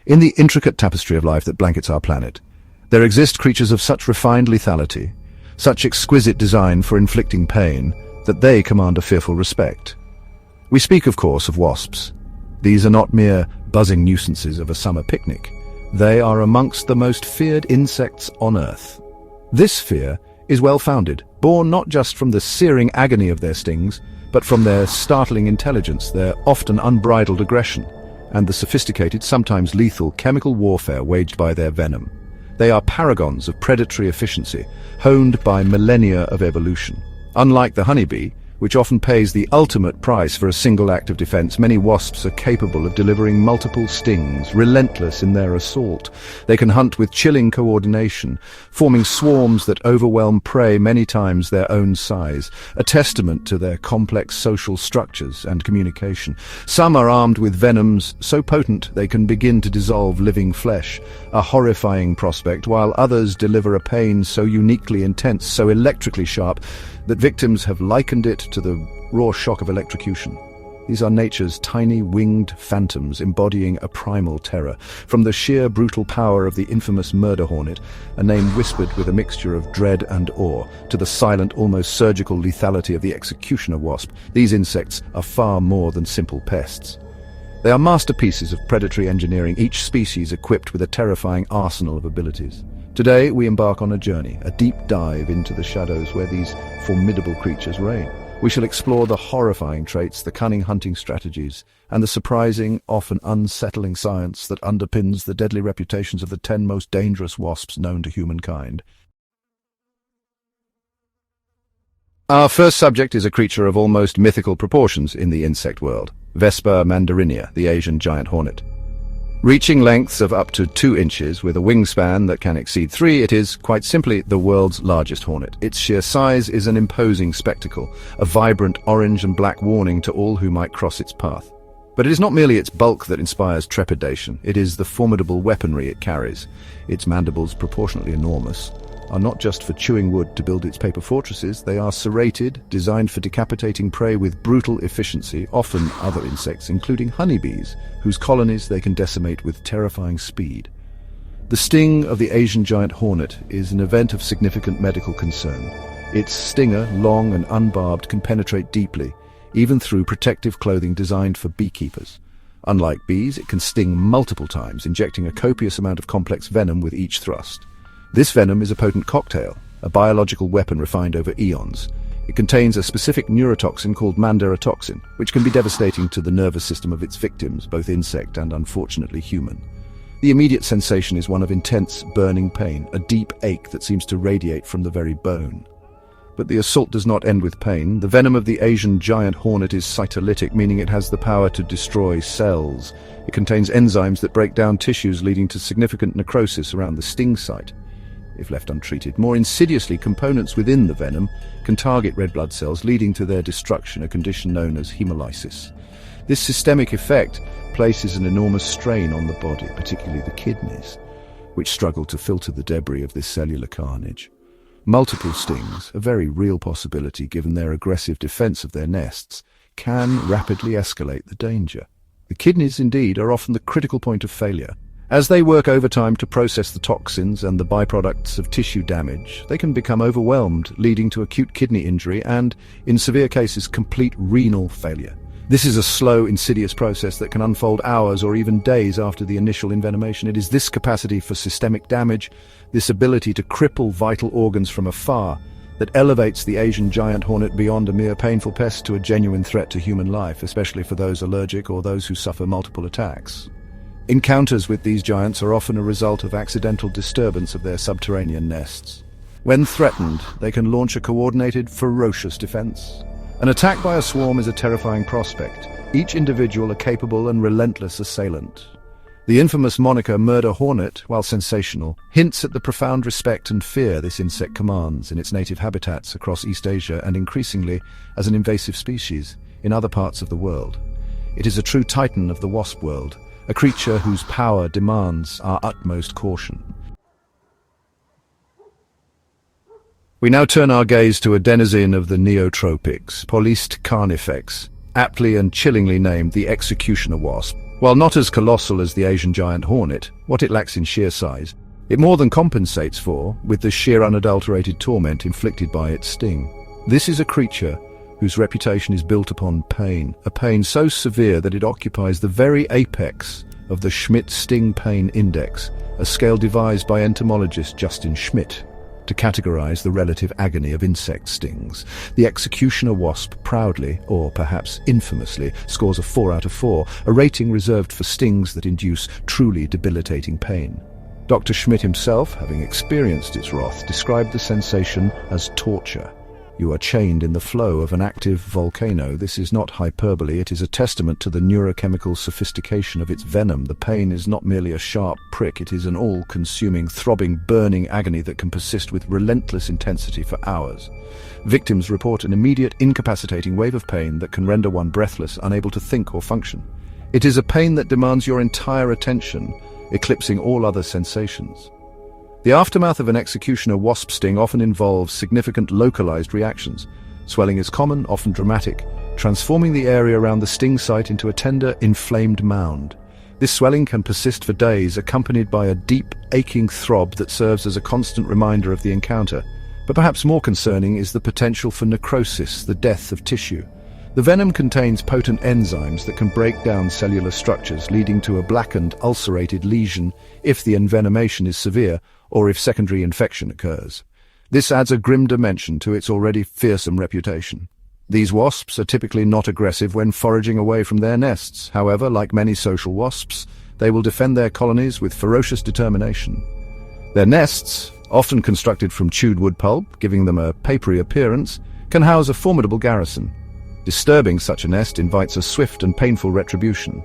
In the intricate tapestry of life that blankets our planet, there exist creatures of such refined lethality, such exquisite design for inflicting pain, that they command a fearful respect. We speak, of course, of wasps. These are not mere buzzing nuisances of a summer picnic. They are amongst the most feared insects on Earth. This fear is well-founded, born not just from the searing agony of their stings, but from their startling intelligence, their often unbridled aggression, and the sophisticated, sometimes lethal, chemical warfare waged by their venom. They are paragons of predatory efficiency, honed by millennia of evolution. Unlike the honeybee, which often pays the ultimate price for a single act of defense, many wasps are capable of delivering multiple stings, relentless in their assault. They can hunt with chilling coordination, forming swarms that overwhelm prey many times their own size, a testament to their complex social structures and communication. Some are armed with venoms so potent they can begin to dissolve living flesh, a horrifying prospect, while others deliver a pain so uniquely intense, so electrically sharp, that victims have likened it to the raw shock of electrocution. These are nature's tiny winged phantoms embodying a primal terror. From the sheer brutal power of the infamous Murder Hornet, a name whispered with a mixture of dread and awe, to the silent, almost surgical lethality of the Executioner Wasp, these insects are far more than simple pests. They are masterpieces of predatory engineering, each species equipped with a terrifying arsenal of abilities. Today we embark on a journey, a deep dive into the shadows where these formidable creatures reign. We shall explore the horrifying traits, the cunning hunting strategies, and the surprising, often unsettling science that underpins the deadly reputations of the 10 most dangerous wasps known to humankind. Our first subject is a creature of almost mythical proportions in the insect world, Vespa mandarinia, the Asian giant hornet. Reaching lengths of up to 2 inches with a wingspan that can exceed 3, it is, quite simply, the world's largest hornet. Its sheer size is an imposing spectacle, a vibrant orange and black warning to all who might cross its path. But it is not merely its bulk that inspires trepidation, it is the formidable weaponry it carries. Its mandibles, proportionately enormous, are not just for chewing wood to build its paper fortresses, they are serrated, designed for decapitating prey with brutal efficiency, often other insects, including honeybees, whose colonies they can decimate with terrifying speed. The sting of the Asian giant hornet is an event of significant medical concern. Its stinger, long and unbarbed, can penetrate deeply, even through protective clothing designed for beekeepers. Unlike bees, it can sting multiple times, injecting a copious amount of complex venom with each thrust. This venom is a potent cocktail, a biological weapon refined over eons. It contains a specific neurotoxin called mandaratoxin, which can be devastating to the nervous system of its victims, both insect and unfortunately human. The immediate sensation is one of intense, burning pain, a deep ache that seems to radiate from the very bone. But the assault does not end with pain. The venom of the Asian giant hornet is cytolytic, meaning it has the power to destroy cells. It contains enzymes that break down tissues, leading to significant necrosis around the sting site. If left untreated, more insidiously, components within the venom can target red blood cells, leading to their destruction, a condition known as hemolysis. This systemic effect places an enormous strain on the body, particularly the kidneys, which struggle to filter the debris of this cellular carnage. Multiple stings, a very real possibility given their aggressive defense of their nests, can rapidly escalate the danger. The kidneys, indeed, are often the critical point of failure. As they work overtime to process the toxins and the byproducts of tissue damage, they can become overwhelmed, leading to acute kidney injury and, in severe cases, complete renal failure. This is a slow, insidious process that can unfold hours or even days after the initial envenomation. It is this capacity for systemic damage, this ability to cripple vital organs from afar, that elevates the Asian giant hornet beyond a mere painful pest to a genuine threat to human life, especially for those allergic or those who suffer multiple attacks. Encounters with these giants are often a result of accidental disturbance of their subterranean nests. When threatened, they can launch a coordinated, ferocious defense. An attack by a swarm is a terrifying prospect, each individual a capable and relentless assailant. The infamous moniker Murder Hornet, while sensational, hints at the profound respect and fear this insect commands in its native habitats across East Asia and increasingly as an invasive species in other parts of the world. It is a true titan of the wasp world, a creature whose power demands our utmost caution. We now turn our gaze to a denizen of the neotropics, Polyste carnifex, aptly and chillingly named the Executioner Wasp. While not as colossal as the Asian giant hornet, what it lacks in sheer size, it more than compensates for with the sheer unadulterated torment inflicted by its sting. This is a creature whose reputation is built upon pain, a pain so severe that it occupies the very apex of the Schmidt Sting Pain Index, a scale devised by entomologist Justin Schmidt to categorize the relative agony of insect stings. The Executioner Wasp proudly, or perhaps infamously, scores a 4 out of 4, a rating reserved for stings that induce truly debilitating pain. Dr. Schmidt himself, having experienced its wrath, described the sensation as torture. You are chained in the flow of an active volcano. This is not hyperbole, it is a testament to the neurochemical sophistication of its venom. The pain is not merely a sharp prick, it is an all-consuming, throbbing, burning agony that can persist with relentless intensity for hours. Victims report an immediate, incapacitating wave of pain that can render one breathless, unable to think or function. It is a pain that demands your entire attention, eclipsing all other sensations. The aftermath of an executioner wasp sting often involves significant localized reactions. Swelling is common, often dramatic, transforming the area around the sting site into a tender, inflamed mound. This swelling can persist for days, accompanied by a deep, aching throb that serves as a constant reminder of the encounter. But perhaps more concerning is the potential for necrosis, the death of tissue. The venom contains potent enzymes that can break down cellular structures, leading to a blackened, ulcerated lesion if the envenomation is severe, or if secondary infection occurs. This adds a grim dimension to its already fearsome reputation. These wasps are typically not aggressive when foraging away from their nests. However, like many social wasps, they will defend their colonies with ferocious determination. Their nests, often constructed from chewed wood pulp, giving them a papery appearance, can house a formidable garrison. Disturbing such a nest invites a swift and painful retribution.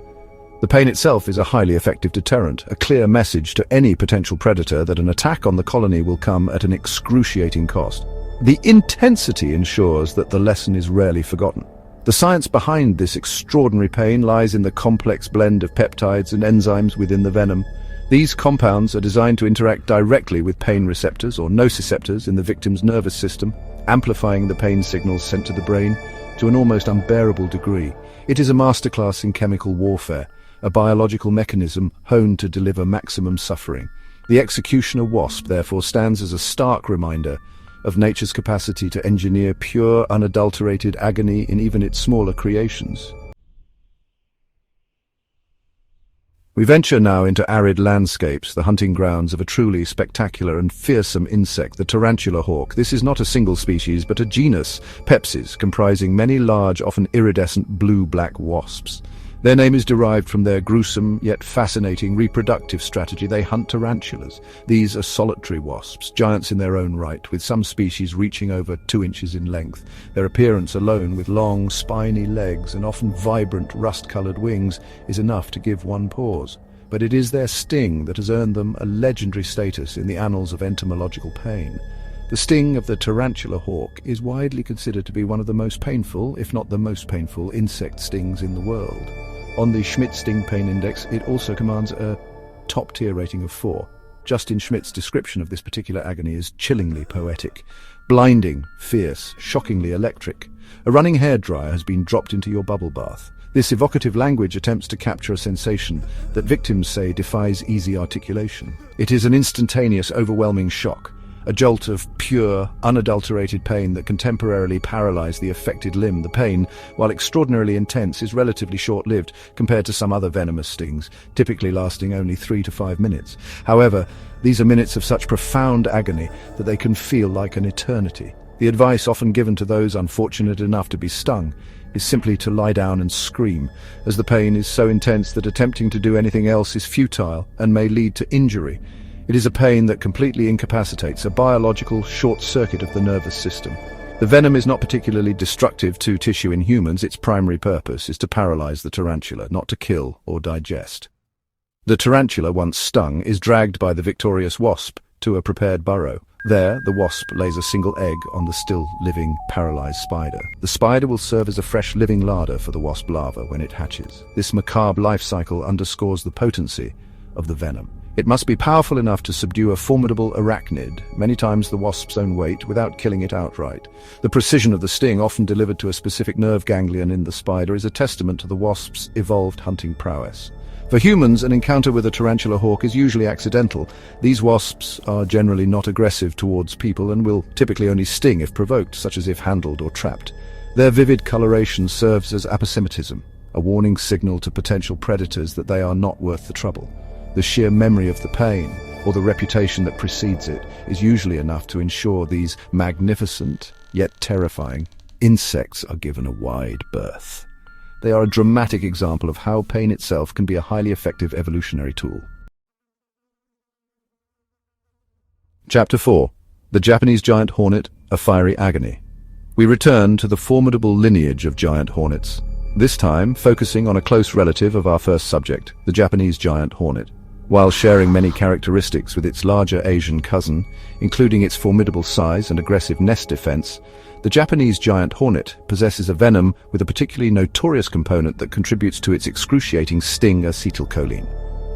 The pain itself is a highly effective deterrent, a clear message to any potential predator that an attack on the colony will come at an excruciating cost. The intensity ensures that the lesson is rarely forgotten. The science behind this extraordinary pain lies in the complex blend of peptides and enzymes within the venom. These compounds are designed to interact directly with pain receptors or nociceptors in the victim's nervous system, amplifying the pain signals sent to the brain to an almost unbearable degree. It is a masterclass in chemical warfare, a biological mechanism honed to deliver maximum suffering. The Executioner Wasp, therefore, stands as a stark reminder of nature's capacity to engineer pure, unadulterated agony in even its smaller creations. We venture now into arid landscapes, the hunting grounds of a truly spectacular and fearsome insect, the tarantula hawk. This is not a single species, but a genus, Pepsis, comprising many large, often iridescent blue-black wasps. Their name is derived from their gruesome yet fascinating reproductive strategy. They hunt tarantulas. These are solitary wasps, giants in their own right, with some species reaching over 2 inches in length. Their appearance alone, with long, spiny legs and often vibrant, rust-colored wings, is enough to give one pause. But it is their sting that has earned them a legendary status in the annals of entomological pain. The sting of the tarantula hawk is widely considered to be one of the most painful, if not the most painful, insect stings in the world. On the Schmidt Sting Pain Index, it also commands a top-tier rating of 4. Justin Schmidt's description of this particular agony is chillingly poetic. Blinding, fierce, shockingly electric. A running hairdryer has been dropped into your bubble bath. This evocative language attempts to capture a sensation that victims say defies easy articulation. It is an instantaneous, overwhelming shock. A jolt of pure, unadulterated pain that can temporarily paralyze the affected limb. The pain, while extraordinarily intense, is relatively short-lived compared to some other venomous stings, typically lasting only 3 to 5 minutes. However, these are minutes of such profound agony that they can feel like an eternity. The advice often given to those unfortunate enough to be stung is simply to lie down and scream, as the pain is so intense that attempting to do anything else is futile and may lead to injury. It is a pain that completely incapacitates, a biological short-circuit of the nervous system. The venom is not particularly destructive to tissue in humans. Its primary purpose is to paralyze the tarantula, not to kill or digest. The tarantula, once stung, is dragged by the victorious wasp to a prepared burrow. There, the wasp lays a single egg on the still living, paralyzed spider. The spider will serve as a fresh living larder for the wasp larva when it hatches. This macabre life cycle underscores the potency of the venom. It must be powerful enough to subdue a formidable arachnid, many times the wasp's own weight, without killing it outright. The precision of the sting, often delivered to a specific nerve ganglion in the spider, is a testament to the wasp's evolved hunting prowess. For humans, an encounter with a tarantula hawk is usually accidental. These wasps are generally not aggressive towards people and will typically only sting if provoked, such as if handled or trapped. Their vivid coloration serves as aposematism, a warning signal to potential predators that they are not worth the trouble. The sheer memory of the pain, or the reputation that precedes it, is usually enough to ensure these magnificent, yet terrifying, insects are given a wide berth. They are a dramatic example of how pain itself can be a highly effective evolutionary tool. Chapter 4. The Japanese Giant Hornet, a Fiery Agony. We return to the formidable lineage of giant hornets, this time focusing on a close relative of our first subject, the Japanese Giant Hornet. While sharing many characteristics with its larger Asian cousin, including its formidable size and aggressive nest defense, the Japanese Giant Hornet possesses a venom with a particularly notorious component that contributes to its excruciating sting, acetylcholine.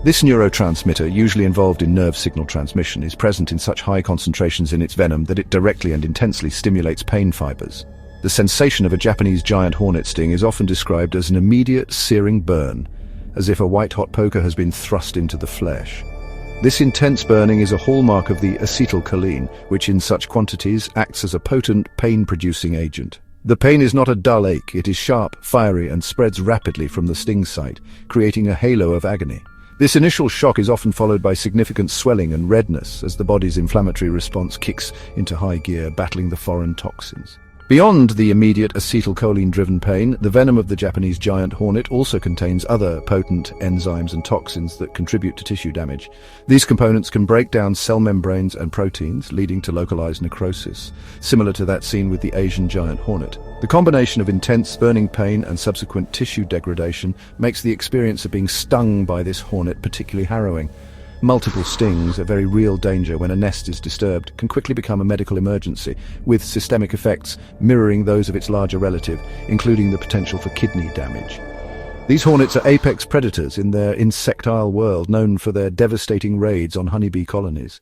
This neurotransmitter, usually involved in nerve signal transmission, is present in such high concentrations in its venom that it directly and intensely stimulates pain fibers. The sensation of a Japanese giant hornet sting is often described as an immediate searing burn, as if a white-hot poker has been thrust into the flesh. This intense burning is a hallmark of the acetylcholine, which in such quantities acts as a potent pain-producing agent. The pain is not a dull ache, it is sharp, fiery, and spreads rapidly from the sting site, creating a halo of agony. This initial shock is often followed by significant swelling and redness as the body's inflammatory response kicks into high gear, battling the foreign toxins. Beyond the immediate acetylcholine-driven pain, the venom of the Japanese giant hornet also contains other potent enzymes and toxins that contribute to tissue damage. These components can break down cell membranes and proteins, leading to localized necrosis, similar to that seen with the Asian giant hornet. The combination of intense burning pain and subsequent tissue degradation makes the experience of being stung by this hornet particularly harrowing. Multiple stings, a very real danger when a nest is disturbed, can quickly become a medical emergency, with systemic effects mirroring those of its larger relative, including the potential for kidney damage. These hornets are apex predators in their insectile world, known for their devastating raids on honeybee colonies.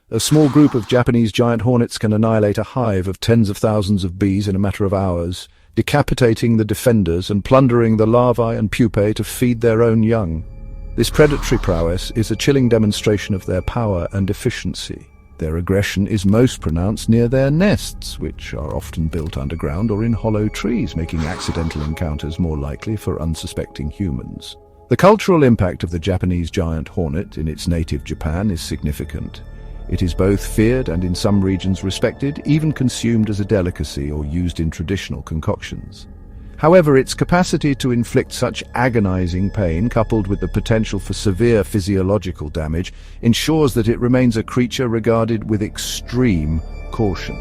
A small group of Japanese giant hornets can annihilate a hive of tens of thousands of bees in a matter of hours, decapitating the defenders and plundering the larvae and pupae to feed their own young. This predatory prowess is a chilling demonstration of their power and efficiency. Their aggression is most pronounced near their nests, which are often built underground or in hollow trees, making accidental encounters more likely for unsuspecting humans. The cultural impact of the Japanese giant hornet in its native Japan is significant. It is both feared and in some regions respected, even consumed as a delicacy or used in traditional concoctions. However, its capacity to inflict such agonizing pain, coupled with the potential for severe physiological damage, ensures that it remains a creature regarded with extreme caution.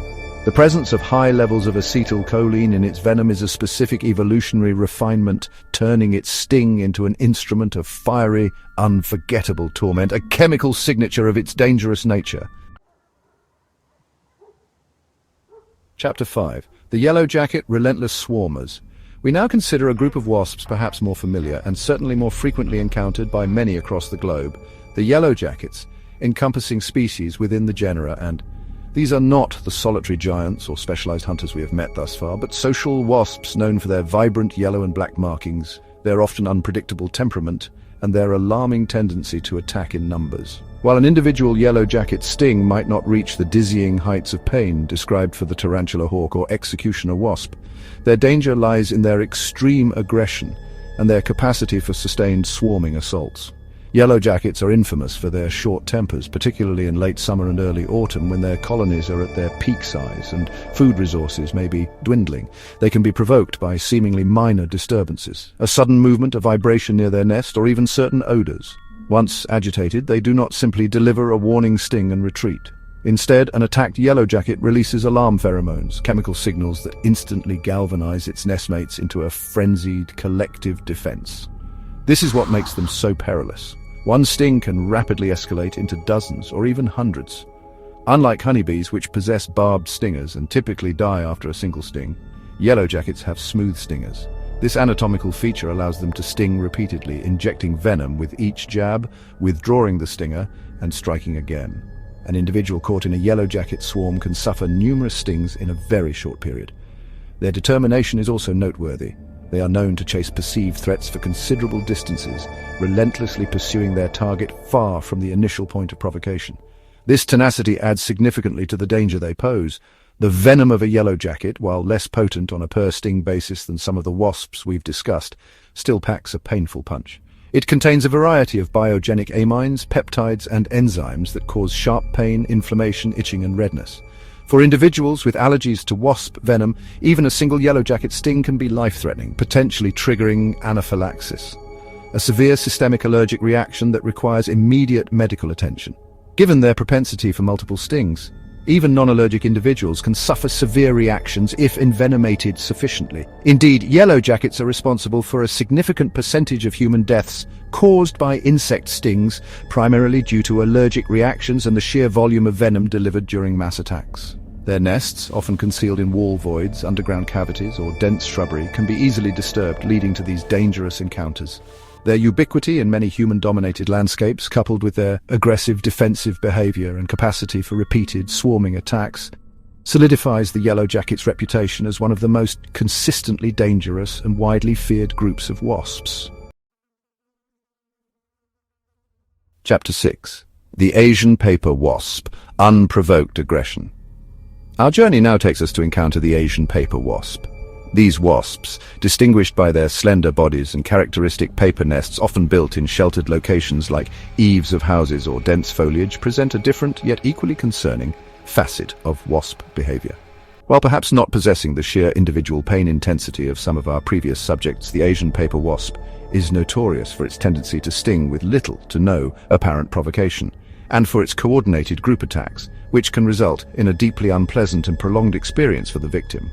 The presence of high levels of acetylcholine in its venom is a specific evolutionary refinement, turning its sting into an instrument of fiery, unforgettable torment, a chemical signature of its dangerous nature. Chapter 5. The Yellow Jacket Relentless Swarmers. We now consider a group of wasps perhaps more familiar and certainly more frequently encountered by many across the globe, the yellow jackets, encompassing species within the genera, and these are not the solitary giants or specialized hunters we have met thus far, but social wasps known for their vibrant yellow and black markings, their often unpredictable temperament, and their alarming tendency to attack in numbers. While an individual yellow jacket's sting might not reach the dizzying heights of pain described for the tarantula hawk or executioner wasp, their danger lies in their extreme aggression and their capacity for sustained swarming assaults. Yellow jackets are infamous for their short tempers, particularly in late summer and early autumn when their colonies are at their peak size and food resources may be dwindling. They can be provoked by seemingly minor disturbances, a sudden movement, a vibration near their nest, or even certain odors. Once agitated, they do not simply deliver a warning sting and retreat. Instead, an attacked yellow jacket releases alarm pheromones, chemical signals that instantly galvanize its nestmates into a frenzied collective defense. This is what makes them so perilous. One sting can rapidly escalate into dozens or even hundreds. Unlike honeybees, which possess barbed stingers and typically die after a single sting, yellow jackets have smooth stingers. This anatomical feature allows them to sting repeatedly, injecting venom with each jab, withdrawing the stinger, and striking again. An individual caught in a yellow jacket swarm can suffer numerous stings in a very short period. Their determination is also noteworthy. They are known to chase perceived threats for considerable distances, relentlessly pursuing their target far from the initial point of provocation. This tenacity adds significantly to the danger they pose. The venom of a yellowjacket, while less potent on a per-sting basis than some of the wasps we've discussed, still packs a painful punch. It contains a variety of biogenic amines, peptides, and enzymes that cause sharp pain, inflammation, itching, and redness. For individuals with allergies to wasp venom, even a single yellowjacket sting can be life-threatening, potentially triggering anaphylaxis, a severe systemic allergic reaction that requires immediate medical attention. Given their propensity for multiple stings, even non-allergic individuals can suffer severe reactions if envenomated sufficiently. Indeed, yellowjackets are responsible for a significant percentage of human deaths caused by insect stings, primarily due to allergic reactions and the sheer volume of venom delivered during mass attacks. Their nests, often concealed in wall voids, underground cavities, or dense shrubbery, can be easily disturbed, leading to these dangerous encounters. Their ubiquity in many human-dominated landscapes, coupled with their aggressive defensive behavior and capacity for repeated swarming attacks, solidifies the yellowjacket's reputation as one of the most consistently dangerous and widely feared groups of wasps. Chapter 6. The Asian Paper Wasp, Unprovoked Aggression. Our journey now takes us to encounter the Asian Paper Wasp. These wasps, distinguished by their slender bodies and characteristic paper nests often built in sheltered locations like eaves of houses or dense foliage, present a different yet equally concerning facet of wasp behavior. While perhaps not possessing the sheer individual pain intensity of some of our previous subjects, the Asian paper wasp is notorious for its tendency to sting with little to no apparent provocation, and for its coordinated group attacks, which can result in a deeply unpleasant and prolonged experience for the victim.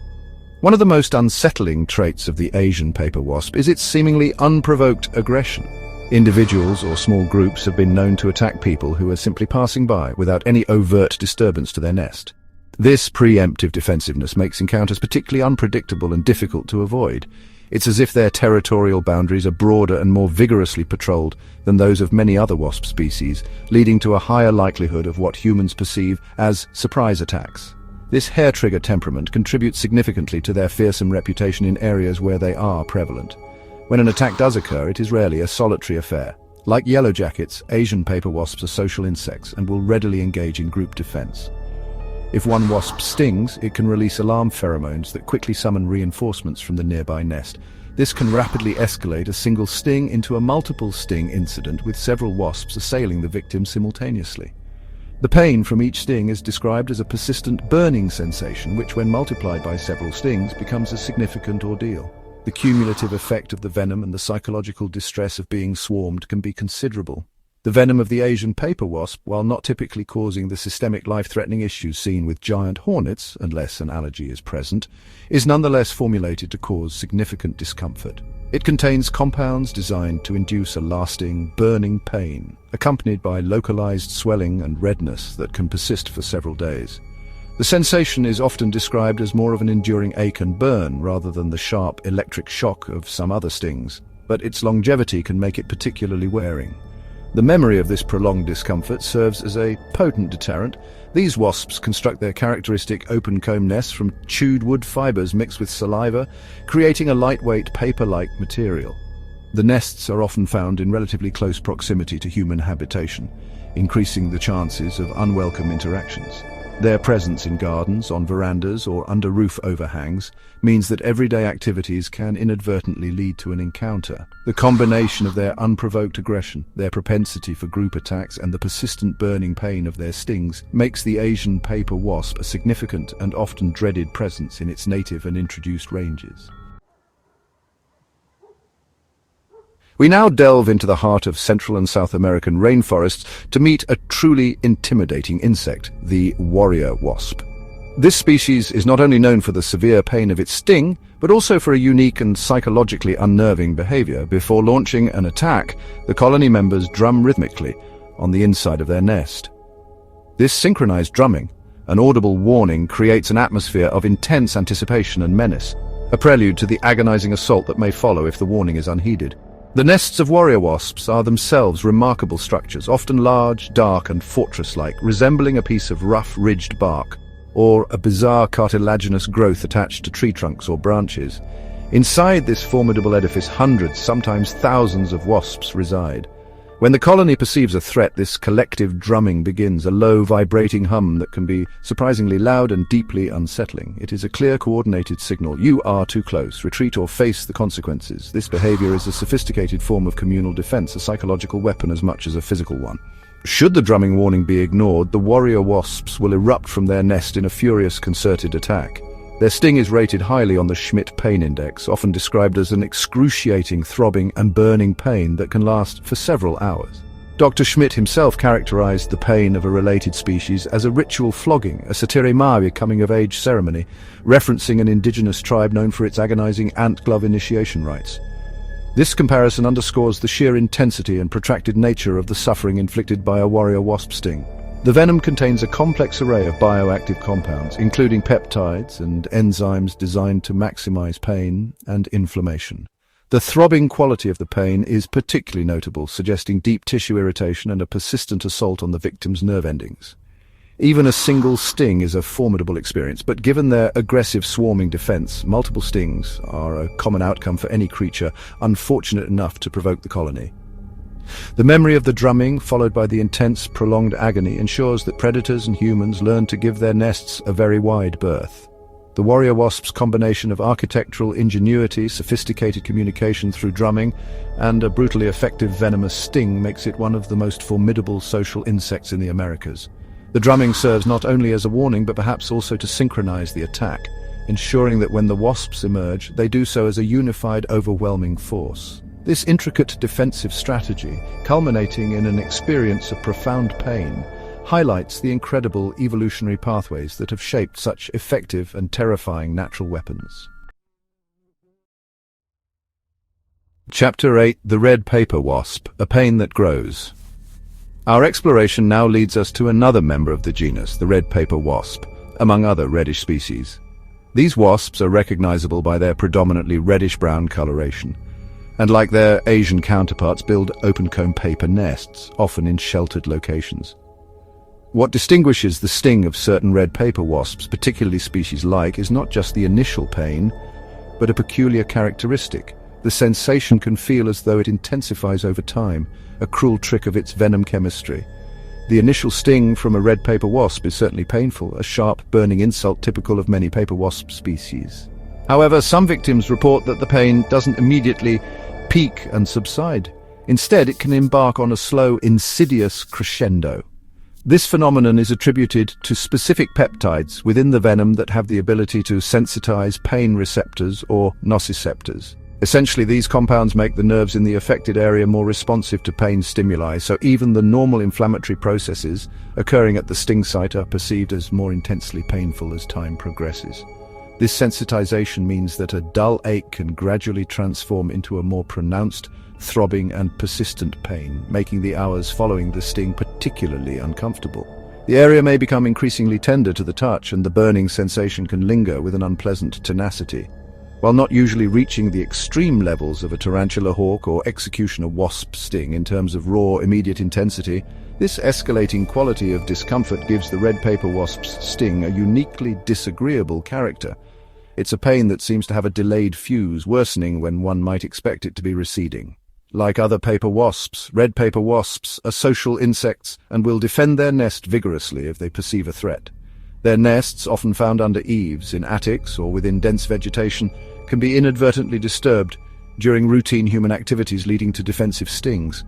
One of the most unsettling traits of the Asian paper wasp is its seemingly unprovoked aggression. Individuals or small groups have been known to attack people who are simply passing by without any overt disturbance to their nest. This preemptive defensiveness makes encounters particularly unpredictable and difficult to avoid. It's as if their territorial boundaries are broader and more vigorously patrolled than those of many other wasp species, leading to a higher likelihood of what humans perceive as surprise attacks. This hair-trigger temperament contributes significantly to their fearsome reputation in areas where they are prevalent. When an attack does occur, it is rarely a solitary affair. Like yellowjackets, Asian paper wasps are social insects and will readily engage in group defense. If one wasp stings, it can release alarm pheromones that quickly summon reinforcements from the nearby nest. This can rapidly escalate a single sting into a multiple sting incident, with several wasps assailing the victim simultaneously. The pain from each sting is described as a persistent burning sensation, which when multiplied by several stings becomes a significant ordeal. The cumulative effect of the venom and the psychological distress of being swarmed can be considerable. The venom of the Asian paper wasp, while not typically causing the systemic life-threatening issues seen with giant hornets, unless an allergy is present, is nonetheless formulated to cause significant discomfort. It contains compounds designed to induce a lasting, burning pain, accompanied by localized swelling and redness that can persist for several days. The sensation is often described as more of an enduring ache and burn rather than the sharp electric shock of some other stings, but its longevity can make it particularly wearing. The memory of this prolonged discomfort serves as a potent deterrent. These wasps construct their characteristic open comb nests from chewed wood fibers mixed with saliva, creating a lightweight paper-like material. The nests are often found in relatively close proximity to human habitation, increasing the chances of unwelcome interactions. Their presence in gardens, on verandas, or under roof overhangs means that everyday activities can inadvertently lead to an encounter. The combination of their unprovoked aggression, their propensity for group attacks, and the persistent burning pain of their stings makes the Asian paper wasp a significant and often dreaded presence in its native and introduced ranges. We now delve into the heart of Central and South American rainforests to meet a truly intimidating insect, the warrior wasp. This species is not only known for the severe pain of its sting, but also for a unique and psychologically unnerving behavior. Before launching an attack, the colony members drum rhythmically on the inside of their nest. This synchronized drumming, an audible warning, creates an atmosphere of intense anticipation and menace, a prelude to the agonizing assault that may follow if the warning is unheeded. The nests of warrior wasps are themselves remarkable structures, often large, dark, and fortress-like, resembling a piece of rough, ridged bark, or a bizarre cartilaginous growth attached to tree trunks or branches. Inside this formidable edifice, hundreds, sometimes thousands of wasps reside. When the colony perceives a threat, this collective drumming begins, a low, vibrating hum that can be surprisingly loud and deeply unsettling. It is a clear, coordinated signal. You are too close. Retreat or face the consequences. This behavior is a sophisticated form of communal defense, a psychological weapon as much as a physical one. Should the drumming warning be ignored, the warrior wasps will erupt from their nest in a furious, concerted attack. Their sting is rated highly on the Schmidt Pain Index, often described as an excruciating, throbbing and burning pain that can last for several hours. Dr. Schmidt himself characterized the pain of a related species as a ritual flogging, a Satiremawi coming-of-age ceremony, referencing an indigenous tribe known for its agonizing ant-glove initiation rites. This comparison underscores the sheer intensity and protracted nature of the suffering inflicted by a warrior wasp sting. The venom contains a complex array of bioactive compounds, including peptides and enzymes designed to maximize pain and inflammation. The throbbing quality of the pain is particularly notable, suggesting deep tissue irritation and a persistent assault on the victim's nerve endings. Even a single sting is a formidable experience, but given their aggressive swarming defense, multiple stings are a common outcome for any creature unfortunate enough to provoke the colony. The memory of the drumming, followed by the intense, prolonged agony, ensures that predators and humans learn to give their nests a very wide berth. The warrior wasp's combination of architectural ingenuity, sophisticated communication through drumming, and a brutally effective venomous sting makes it one of the most formidable social insects in the Americas. The drumming serves not only as a warning, but perhaps also to synchronize the attack, ensuring that when the wasps emerge, they do so as a unified, overwhelming force. This intricate defensive strategy, culminating in an experience of profound pain, highlights the incredible evolutionary pathways that have shaped such effective and terrifying natural weapons. Chapter 8: The Red Paper Wasp, a Pain That Grows. Our exploration now leads us to another member of the genus, the red paper wasp, among other reddish species. These wasps are recognizable by their predominantly reddish-brown coloration, and like their Asian counterparts build open-comb paper nests, often in sheltered locations. What distinguishes the sting of certain red paper wasps, particularly species-like, is not just the initial pain, but a peculiar characteristic. The sensation can feel as though it intensifies over time, a cruel trick of its venom chemistry. The initial sting from a red paper wasp is certainly painful, a sharp, burning insult typical of many paper wasp species. However, some victims report that the pain doesn't immediately peak and subside. Instead, it can embark on a slow, insidious crescendo. This phenomenon is attributed to specific peptides within the venom that have the ability to sensitize pain receptors or nociceptors. Essentially, these compounds make the nerves in the affected area more responsive to pain stimuli, so even the normal inflammatory processes occurring at the sting site are perceived as more intensely painful as time progresses. This sensitization means that a dull ache can gradually transform into a more pronounced, throbbing and persistent pain, making the hours following the sting particularly uncomfortable. The area may become increasingly tender to the touch, and the burning sensation can linger with an unpleasant tenacity. While not usually reaching the extreme levels of a tarantula hawk or executioner wasp sting in terms of raw, immediate intensity, this escalating quality of discomfort gives the red paper wasp's sting a uniquely disagreeable character. It's a pain that seems to have a delayed fuse, worsening when one might expect it to be receding. Like other paper wasps, red paper wasps are social insects and will defend their nest vigorously if they perceive a threat. Their nests, often found under eaves, in attics, or within dense vegetation, can be inadvertently disturbed during routine human activities, leading to defensive stings.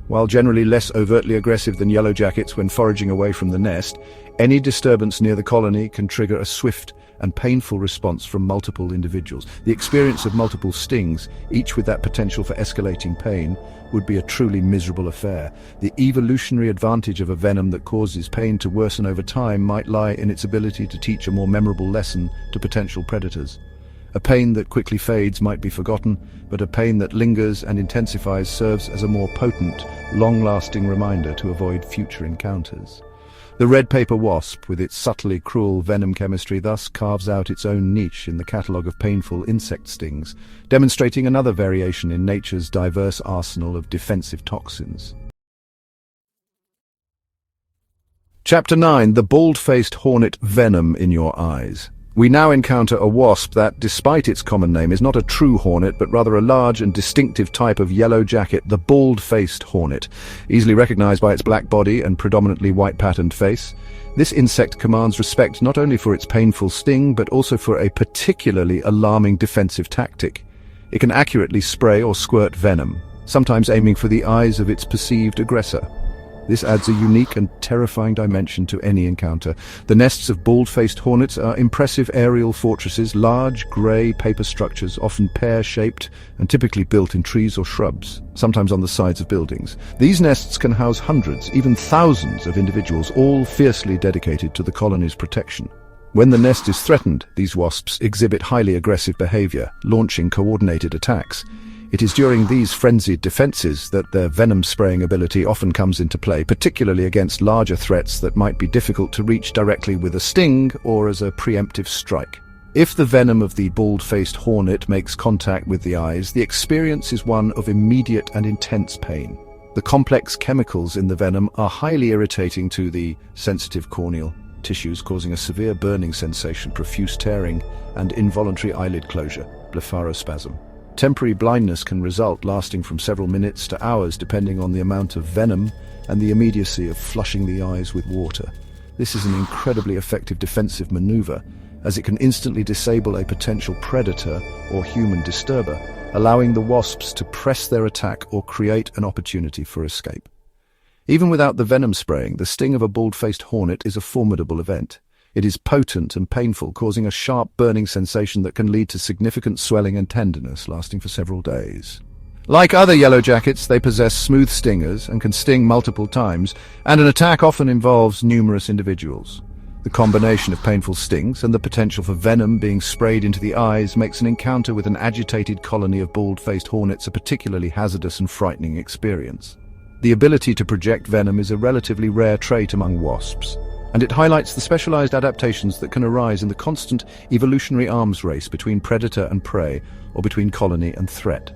While generally less overtly aggressive than yellowjackets when foraging away from the nest, any disturbance near the colony can trigger a swift and painful response from multiple individuals. The experience of multiple stings, each with that potential for escalating pain, would be a truly miserable affair. The evolutionary advantage of a venom that causes pain to worsen over time might lie in its ability to teach a more memorable lesson to potential predators. A pain that quickly fades might be forgotten, but a pain that lingers and intensifies serves as a more potent, long-lasting reminder to avoid future encounters. The red paper wasp, with its subtly cruel venom chemistry, thus carves out its own niche in the catalogue of painful insect stings, demonstrating another variation in nature's diverse arsenal of defensive toxins. Chapter 9: The Bald-Faced Hornet Venom in Your Eyes. We now encounter a wasp that, despite its common name, is not a true hornet, but rather a large and distinctive type of yellow jacket, the bald-faced hornet. Easily recognized by its black body and predominantly white-patterned face, this insect commands respect not only for its painful sting, but also for a particularly alarming defensive tactic. It can accurately spray or squirt venom, sometimes aiming for the eyes of its perceived aggressor. This adds a unique and terrifying dimension to any encounter. The nests of bald-faced hornets are impressive aerial fortresses, large, grey paper structures, often pear-shaped and typically built in trees or shrubs, sometimes on the sides of buildings. These nests can house hundreds, even thousands of individuals, all fiercely dedicated to the colony's protection. When the nest is threatened, these wasps exhibit highly aggressive behavior, launching coordinated attacks. It is during these frenzied defenses that their venom-spraying ability often comes into play, particularly against larger threats that might be difficult to reach directly with a sting or as a preemptive strike. If the venom of the bald-faced hornet makes contact with the eyes, the experience is one of immediate and intense pain. The complex chemicals in the venom are highly irritating to the sensitive corneal tissues, causing a severe burning sensation, profuse tearing, and involuntary eyelid closure, blepharospasm. Temporary blindness can result, lasting from several minutes to hours depending on the amount of venom and the immediacy of flushing the eyes with water. This is an incredibly effective defensive maneuver, as it can instantly disable a potential predator or human disturber, allowing the wasps to press their attack or create an opportunity for escape. Even without the venom spraying, the sting of a bald-faced hornet is a formidable event. It is potent and painful, causing a sharp burning sensation that can lead to significant swelling and tenderness, lasting for several days. Like other yellow jackets, they possess smooth stingers and can sting multiple times, and an attack often involves numerous individuals. The combination of painful stings and the potential for venom being sprayed into the eyes makes an encounter with an agitated colony of bald-faced hornets a particularly hazardous and frightening experience. The ability to project venom is a relatively rare trait among wasps, and it highlights the specialized adaptations that can arise in the constant evolutionary arms race between predator and prey, or between colony and threat.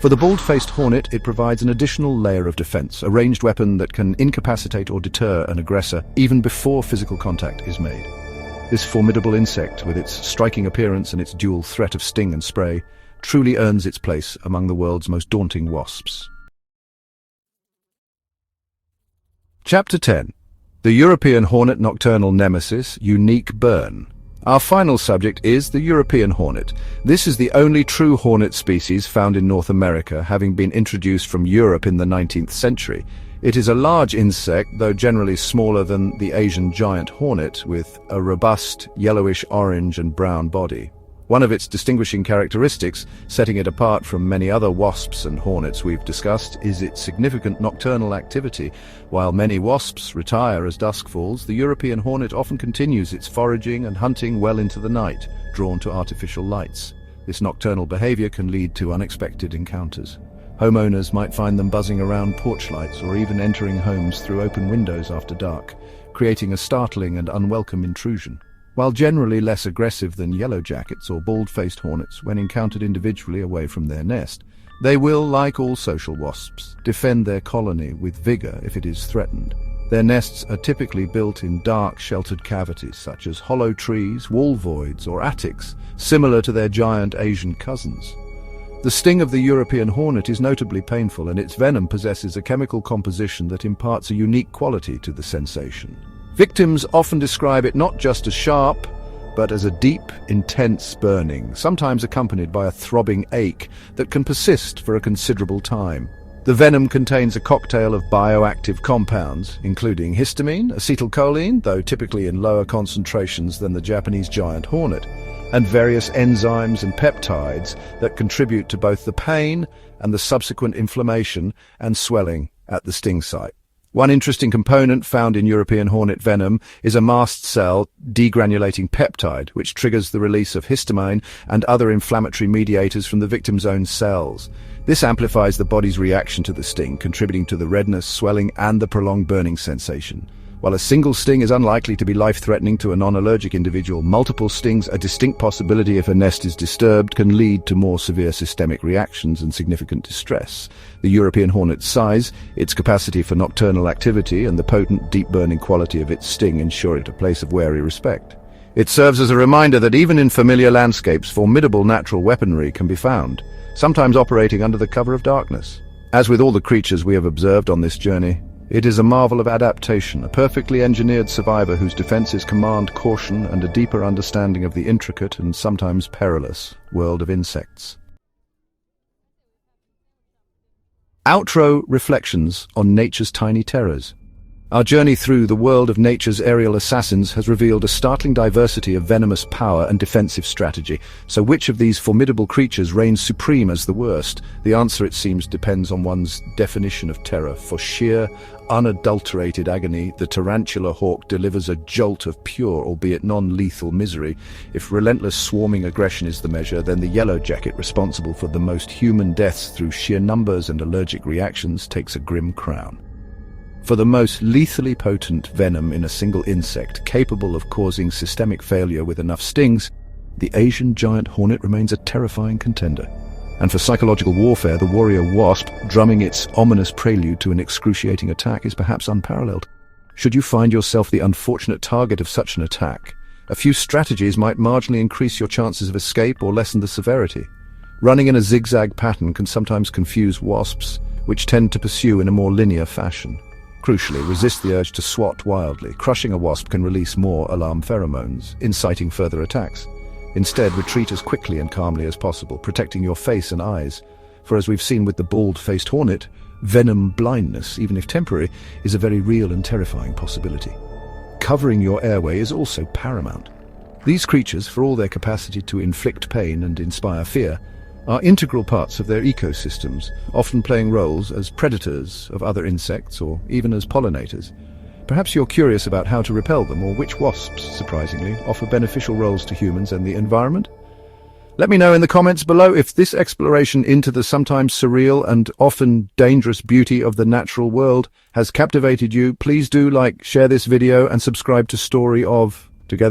For the bald-faced hornet, it provides an additional layer of defense, a ranged weapon that can incapacitate or deter an aggressor even before physical contact is made. This formidable insect, with its striking appearance and its dual threat of sting and spray, truly earns its place among the world's most daunting wasps. Chapter 10. The European Hornet Nocturnal Nemesis, Unique Burn. Our final subject is the European hornet. This is the only true hornet species found in North America, having been introduced from Europe in the 19th century. It is a large insect, though generally smaller than the Asian giant hornet, with a robust yellowish orange and brown body. One of its distinguishing characteristics, setting it apart from many other wasps and hornets we've discussed, is its significant nocturnal activity. While many wasps retire as dusk falls, the European hornet often continues its foraging and hunting well into the night, drawn to artificial lights. This nocturnal behavior can lead to unexpected encounters. Homeowners might find them buzzing around porch lights or even entering homes through open windows after dark, creating a startling and unwelcome intrusion. While generally less aggressive than yellow jackets or bald-faced hornets when encountered individually away from their nest, they will, like all social wasps, defend their colony with vigor if it is threatened. Their nests are typically built in dark, sheltered cavities such as hollow trees, wall voids, or attics, similar to their giant Asian cousins. The sting of the European hornet is notably painful, and its venom possesses a chemical composition that imparts a unique quality to the sensation. Victims often describe it not just as sharp, but as a deep, intense burning, sometimes accompanied by a throbbing ache that can persist for a considerable time. The venom contains a cocktail of bioactive compounds, including histamine, acetylcholine, though typically in lower concentrations than the Japanese giant hornet, and various enzymes and peptides that contribute to both the pain and the subsequent inflammation and swelling at the sting site. One interesting component found in European hornet venom is a mast cell degranulating peptide, which triggers the release of histamine and other inflammatory mediators from the victim's own cells. This amplifies the body's reaction to the sting, contributing to the redness, swelling, and the prolonged burning sensation. While a single sting is unlikely to be life-threatening to a non-allergic individual, multiple stings, a distinct possibility if a nest is disturbed, can lead to more severe systemic reactions and significant distress. The European hornet's size, its capacity for nocturnal activity, and the potent, deep-burning quality of its sting ensure it a place of wary respect. It serves as a reminder that even in familiar landscapes, formidable natural weaponry can be found, sometimes operating under the cover of darkness. As with all the creatures we have observed on this journey, it is a marvel of adaptation, a perfectly engineered survivor whose defenses command caution and a deeper understanding of the intricate and sometimes perilous world of insects. Outro reflections on nature's tiny terrors. Our journey through the world of nature's aerial assassins has revealed a startling diversity of venomous power and defensive strategy. So which of these formidable creatures reigns supreme as the worst? The answer, it seems, depends on one's definition of terror. For sheer, unadulterated agony, the tarantula hawk delivers a jolt of pure, albeit non-lethal misery. If relentless swarming aggression is the measure, then the yellow jacket, responsible for the most human deaths through sheer numbers and allergic reactions, takes a grim crown. For the most lethally potent venom in a single insect, capable of causing systemic failure with enough stings, the Asian giant hornet remains a terrifying contender. And for psychological warfare, the warrior wasp, drumming its ominous prelude to an excruciating attack, is perhaps unparalleled. Should you find yourself the unfortunate target of such an attack, a few strategies might marginally increase your chances of escape or lessen the severity. Running in a zigzag pattern can sometimes confuse wasps, which tend to pursue in a more linear fashion. Crucially, resist the urge to swat wildly. Crushing a wasp can release more alarm pheromones, inciting further attacks. Instead, retreat as quickly and calmly as possible, protecting your face and eyes. For as we've seen with the bald-faced hornet, venom blindness, even if temporary, is a very real and terrifying possibility. Covering your airway is also paramount. These creatures, for all their capacity to inflict pain and inspire fear, are integral parts of their ecosystems, often playing roles as predators of other insects or even as pollinators. Perhaps you're curious about how to repel them, or which wasps, surprisingly, offer beneficial roles to humans and the environment? Let me know in the comments below if this exploration into the sometimes surreal and often dangerous beauty of the natural world has captivated you. Please do like, share this video, and subscribe to Story of